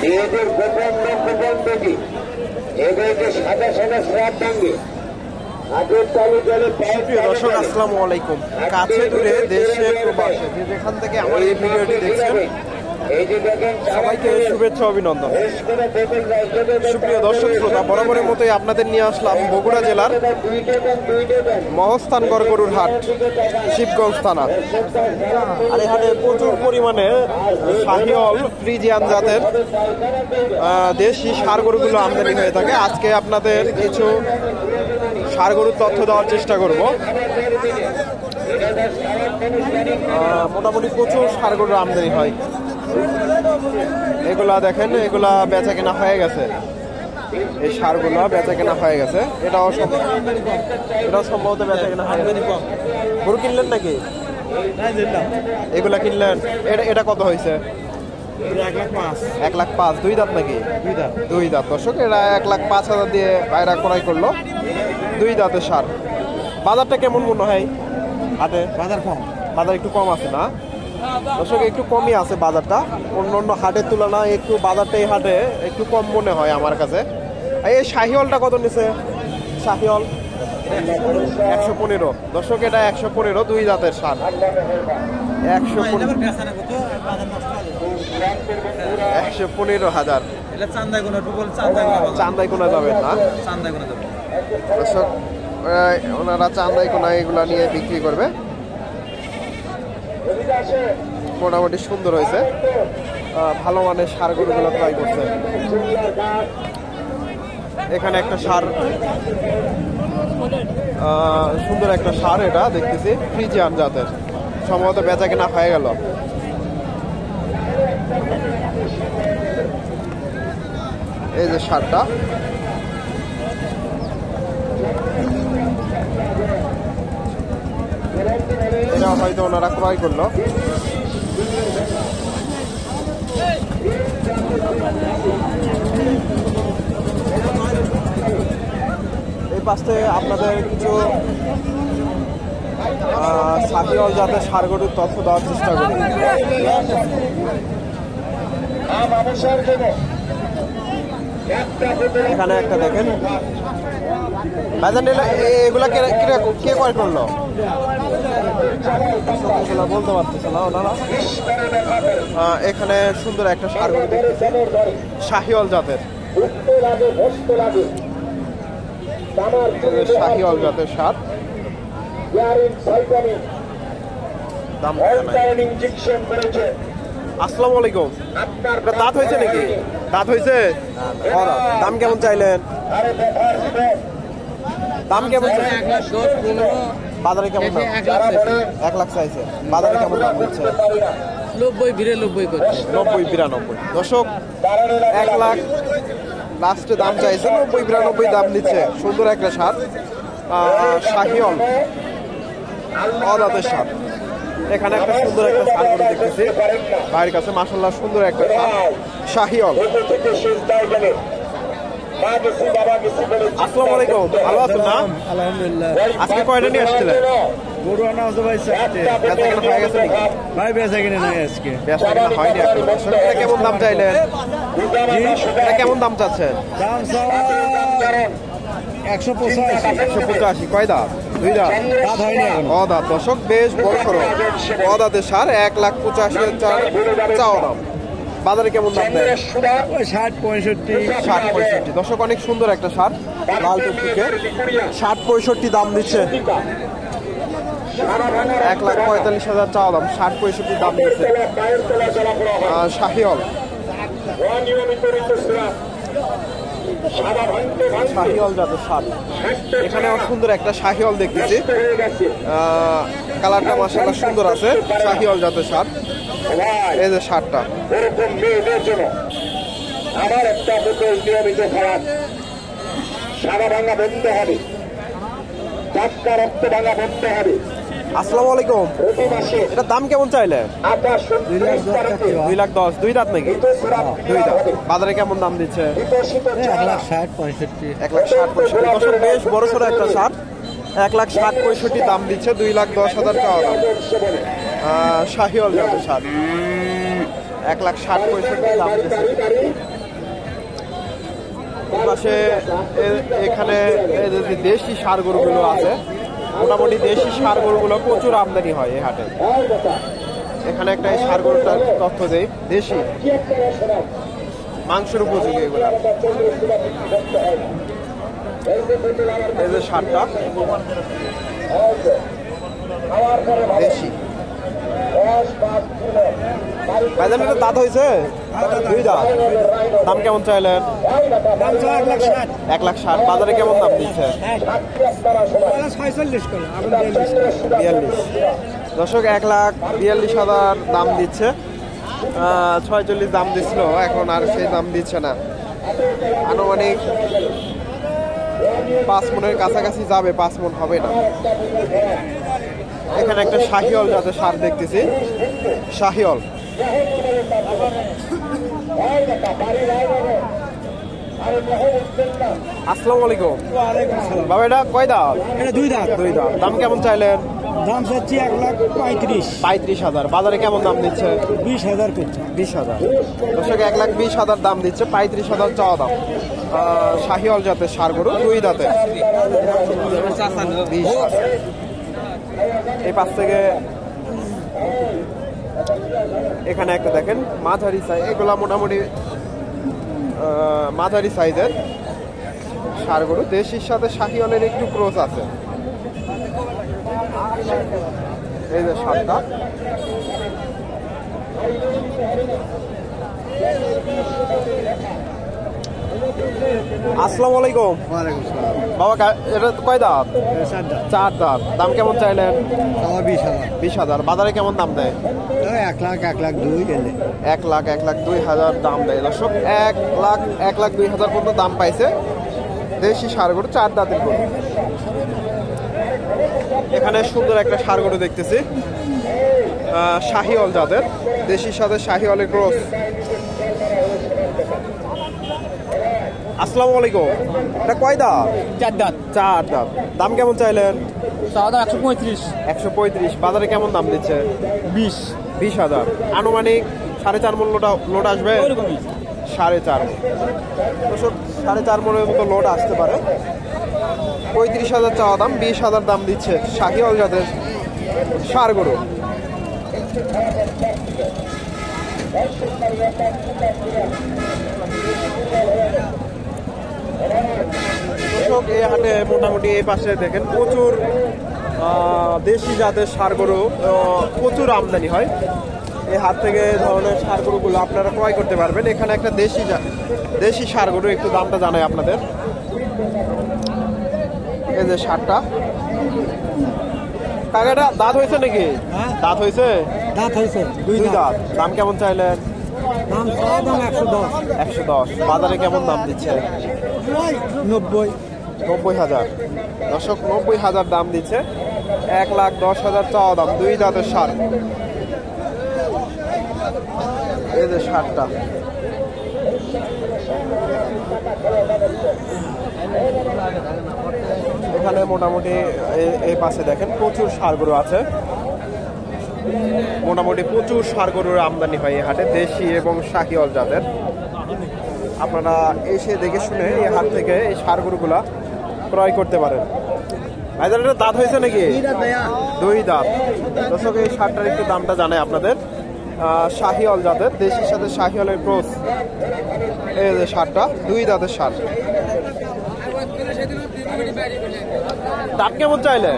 এদের গোপন গোপন বেটি এদেরকে সাদা সাদা স্রাব ভাঙ্গে আগের চালু জলে দর্শক আসসালামু আলাইকুম। কাছে দূরে দেশে প্রবাসে যে যেখান থেকে আমার এই ভিডিওটি দেখছেন সবাইকে শুভেচ্ছা অভিনন্দন। সুপ্রিয় দর্শক শ্রোতা, বরাবরের মতোই আপনাদের নিয়ে আসলাম বগুড়া জেলার মহস্থানগড় গরুর হাট, শিবগঞ্জ থানা। আর এই হাটে প্রচুর পরিমাণে শাহিওয়াল ফ্রিজিয়ান জাতের দেশি ষাঁড় গরুগুলো আমদানি হয়ে থাকে। আজকে আপনাদের কিছু ষাঁড় গরুর তথ্য দেওয়ার চেষ্টা করব। মোটামুটি প্রচুর ষাঁড় গরুর আমদানি হয়। এগুলা দেখেন, এগুলা বেচা কেনা হয়ে গেছে। এই ষাঁড়গুলো বেচা কেনা হয়ে গেছে। এটাও সম্ভবত বেচা কেনা হয়ে গেছে। গরু কিনলেন নাকি? এগুলা কিনলেন? এটা কত হয়েছে? 1,05,000। দুই দাঁত নাকি? দুই দাঁত। দর্শক, এরা 1,05,000 দিয়ে বাইরা ক্রয় করলো। দুই দাঁতের ষাঁড়। বাজারটা কেমন মনে হয় হাটে? বাজার একটু কম আছে না দর্শক? একটু কমই আছে বাজারটা, অন্য অন্য হাটের তুলনায় একটু বাজারটা এই হাটে একটু কম মনে হয় আমার কাছে। এই শাহিওয়ালটা কত নিছে? শাহিওয়াল 115। দর্শক, এটা 115, দুই দাঁতের ষাঁড়। 115,000। চান্দাই কোনা যাবেন না দর্শক? ওনারা চান্দাই কোনা এগুলা নিয়ে বিক্রি করবে। মোটামুটি সুন্দর হয়েছে, ভালো মানের ষাঁড় গরুগুলো ট্রাই করছে। এখানে একটা ষাঁড়, সুন্দর একটা ষাঁড়, এটা দেখতেছি ফ্রিজিয়ান জাতের, সম্ভবত বেচা কেনা হয়ে গেল। এই যে ষাঁড়টা, এটা হয়তো ওনারা ক্রয় করলো। এই পাশে আপনাদের কিছু শাহিওয়াল জাতের ষাঁড় গরুর তথ্য দেওয়ার চেষ্টা করি। এখানে একটা দেখেন, এগুলা কে ক্রয় করলো? বলতে পারতেছে না ওনারা। এখানে সুন্দর একটা ষাঁড় গরু দেখতেছি, শাহিওয়াল জাতের। শাহিওয়াল জাতের ষাঁড়, দাম। আসসালামু আলাইকুম। দাঁত হয়েছে নাকি? দাঁত হয়েছে? দাম কেমন চাইলেন? দাম কেমন? বাজারে কেমন দাম? 1 লাখ চাইছে। বাজারে কেমন দাম দিচ্ছে? 90-92। দর্শক, 1 লাখ লাস্টে দাম চাইছে, 90-92 দাম দিচ্ছে। সুন্দর একটা ষাঁড়, শাহিওয়াল অদাঁতের ষাঁড়। এখানে একটা সুন্দর একটা ষাঁড় গরু দেখতেছি ভাইয়ের কাছে, মাশাআল্লাহ সুন্দর একটা ষাঁড়, শাহিওয়াল। আসসালামু আলাইকুম, ভালো আছেন না? আলহামদুলিল্লাহ। আজকে কয়টা নিয়ে আসছিলেন? গরু আনা হচ্ছে ভাই 4টে। বেচা কেনা হয়ে গেছে নাকি? ভাই বেচা কিনে নাই আজকে। বেচা কেনা হয়নি এখন। এটা কেমন দাম চাইলেন? এটা কেমন দাম চাচ্ছেন? দাম 185। কয় দাঁত? দুই দাঁত। দাঁত হয়নি এখন। অদাঁত। দর্শক, বেশ বড় সড়ো অদাঁতের ষাঁড়, 1,85,000 চাওয়া দাম। বাজারে কেমন দাম দেয়? 60-65। দর্শক, অনেক সুন্দর একটা ষাঁড়, লাল টুকটুকে। 60-65 দাম দিচ্ছে। 1,45,000 চাওয়া দাম, 60-65 দাম দিচ্ছে। শাহিওয়াল, শাহিওয়াল জাতের ষাঁড়। এখানেও সুন্দর একটা শাহিওয়াল দেখতেছি, কালারটা মাশাআল্লাহ সুন্দর আছে। শাহিওয়াল জাতের ষাঁড়। এই যে ষাঁড়টা, আমার একটা বোতল নিয়মিত খাওয়ান, সারা ভাঙা বন্ধ হবে, টাটকা রক্ত ভাঙা বন্ধ হবে। আসসালামু আলাইকুম। এটার দাম কেমন চাইলে? 2,10,000। দুই দাঁত নাকি? দুই দাঁত। বাজারে কেমন দাম দিচ্ছে? 1,60-65। বেশ বড় সড়ো একটা ষাঁড়, 1,60,65 দাম দিচ্ছে। 2,10,000 টাকা দাম। শাহিওয়াল জাতের ষাঁড়, 1,60,65 দাম দিচ্ছে। পাশে এখানে দেশি ষাঁড় গরুগুলো আছে, মোটামুটি দেশি ষাঁড় গরুগুলো প্রচুর আমদানি হয় এই হাটে। এখানে একটা এই ষাঁড় গরুটার তথ্য দেই, দেশি মাংসের উপযোগী এগুলা। এই যে ষাঁড়টা দেশি। ভাইজানের দাঁত হয়েছে? 2 দাঁত। দাম কেমন চাইলেন? 1,60,000। বাজারে কেমন দাম দিচ্ছে? 42। দর্শক 1,42,000 দাম দিচ্ছে। 46 দাম দিচ্ছিল, এখন আর সেই দাম দিচ্ছে না। আনুমানিক 5 মনের কাছাকাছি যাবে, 5 মন হবে না। এখানে একটা শাহিওল জাতের ষাঁড় দেখতেছি, শাহিওল। আসসালামু আলাইকুম। বাবা এটা কয় দাঁত? এটা 2 দাঁত। 2 দাঁত। দাম কেমন চাইলেন? দাম চাচ্ছি 1,35,000। বাজারে কেমন দাম দিচ্ছে? 20,000 করছে। 20,000। দর্শক 1,20,000 দাম দিচ্ছে, 35,000 চাওয়া দাম। শাহিওল জাতের ষাঁড় গরু, 2 দাঁতে। 20,000। এই পাশ থেকে এখানে একটা দেখেন মাঝারি সাইজ, এগুলা মোটামুটি মাঝারি সাইজের ষাঁড় গরু। দেশির সাথে শাহিওয়ালের একটু ক্রস আছে। এই যে ষাঁড়টা, আসসালামু আলাইকুম। বাবা এটা কয় দাঁত? 4 দাঁত। দাম কেমন চাইলেন? 20,000। বাজারে কেমন দাম দেয়? 1,02,000 দাম দেয়। দর্শক 1,02,000 পর্যন্ত দাম পাইছে দেশি ষাঁড় গরু, 4 দাঁতের গরু। এখানে সুন্দর একটা ষাঁড় গরু দেখতেছি, শাহিওল জাতের, দেশির সাথে শাহিওয়ালের ক্রস। আসসালামু আলাইকুম। এটা কয় দাঁত? 4 দাঁত। 4 দাঁত। দাম কেমন চাইলেন? 135। বাজারে কেমন দাম দিচ্ছে? 20,000। আনুমানিক 4.5 মণ লোড আসবে। 4.5 4.5 মণের মতো লোড আসতে পারে। 35,000 চাওয়া দাম, 20,000 দাম দিচ্ছে শাহিওল জাতের ষাঁড় গরু। দর্শক এই হাটে মোটামুটি এই পাশে দেখেন প্রচুর দেশি জাতের ষাঁড় গরু, প্রচুর আমদানি হয়। এই হাট থেকে এই ধরনের ষাঁড় গরুগুলো আপনারা ক্রয় করতে পারবেন। এখানে একটা দেশি ষাঁড় গরু, একটু দামটা জানাই আপনাদের। এই যে ষাঁড়টা, কাকাটা দাঁত হয়েছে নাকি? দাঁত হয়েছে? দাঁত হয়েছে 2 দাঁত। দাম কেমন চাইলেন? দাম 110। বাজারে কেমন দাম দিচ্ছে? 90,000। দর্শক 90,000 দাম দিচ্ছে, 1,10,000 চাওয়া দাম। 2 দাঁতের ষাঁড়। এই যে ষাঁড়টা, এখানে মোটামুটি এই পাশে দেখেন প্রচুর ষাঁড় গরু আছে। মোটামুটি প্রচুর ষাঁড় গরুর আমদানি হয় এই হাটে, দেশি এবং শাহিওয়াল জাতের। আপনারা এসে দেখে শুনে এই হাট থেকে এই ষাঁড় গরুগুলা ক্রয় করতে পারেন। ভাইজান এটা দাঁত হয়েছে নাকি? 2 দাঁত। দর্শক এই ষাঁড়টার একটু দামটা জানাই আপনাদের। শাহিওয়াল জাতের, দেশির সাথে শাহিওয়ালের ক্রস। এই যে ষাঁড়টা, 2 দাঁতের ষাঁড়। দাম কেমন চাইলে?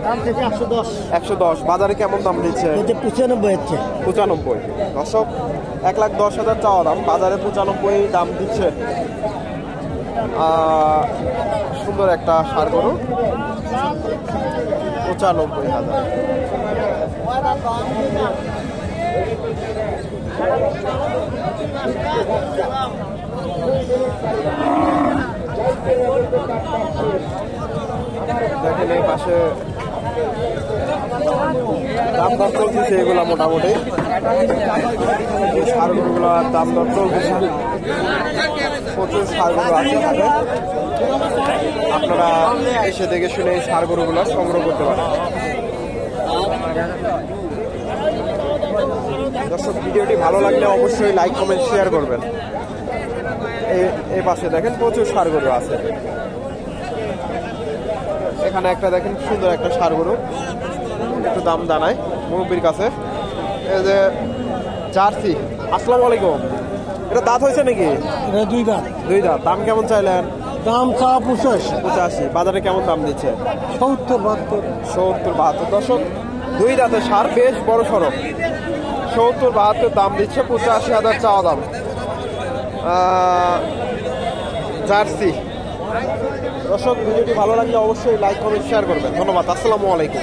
দাম থেকে 110। বাজারে কেমন দাম দিচ্ছে? 95 হচ্ছে। 95। দর্শক 1,10,000 চাওয়া দাম, বাজারে 95 দাম দিচ্ছে। সুন্দর একটা ষাঁড় গরু, 95,000। দেখেন এই পাশে দাম দর চলতেছে এগুলা, মোটামুটি এই ষাঁড় গরুগুলার দাম দর চলতেছে। প্রচুর ষাঁড় গরু আছে হাটে, আপনারা এসে দেখে শুনে এই ষাঁড় গরুগুলো সংগ্রহ করতে পারেন। দর্শক ভিডিওটি ভালো লাগলে অবশ্যই লাইক কমেন্ট শেয়ার করবেন। এই পাশে দেখেন প্রচুর ষাঁড় গরু আছে। এখানে একটা দেখেন সুন্দর একটা ষাঁড় গরু, একটু দাম দানায় মুরব্বির কাছে। এই যে জার্সি। আসসালামু আলাইকুম। এটা দাঁত হয়েছে নাকি? এটা দুই দাঁত। দুই দাঁত। দাম কেমন চাইলেন? দাম চা 85। বাজারে কেমন দাম দিচ্ছে? 70-72। 70-72। দর্শক, দুই দাঁতের ষাঁড়, বেশ বড় সড়ো। 70-72 দাম দিচ্ছে, 85,000 চাওয়া দাম। জার্সি। দর্শক, ভিডিওটি ভালো লাগলে অবশ্যই লাইক কমেন্ট শেয়ার করবেন। ধন্যবাদ। আসসালামু আলাইকুম।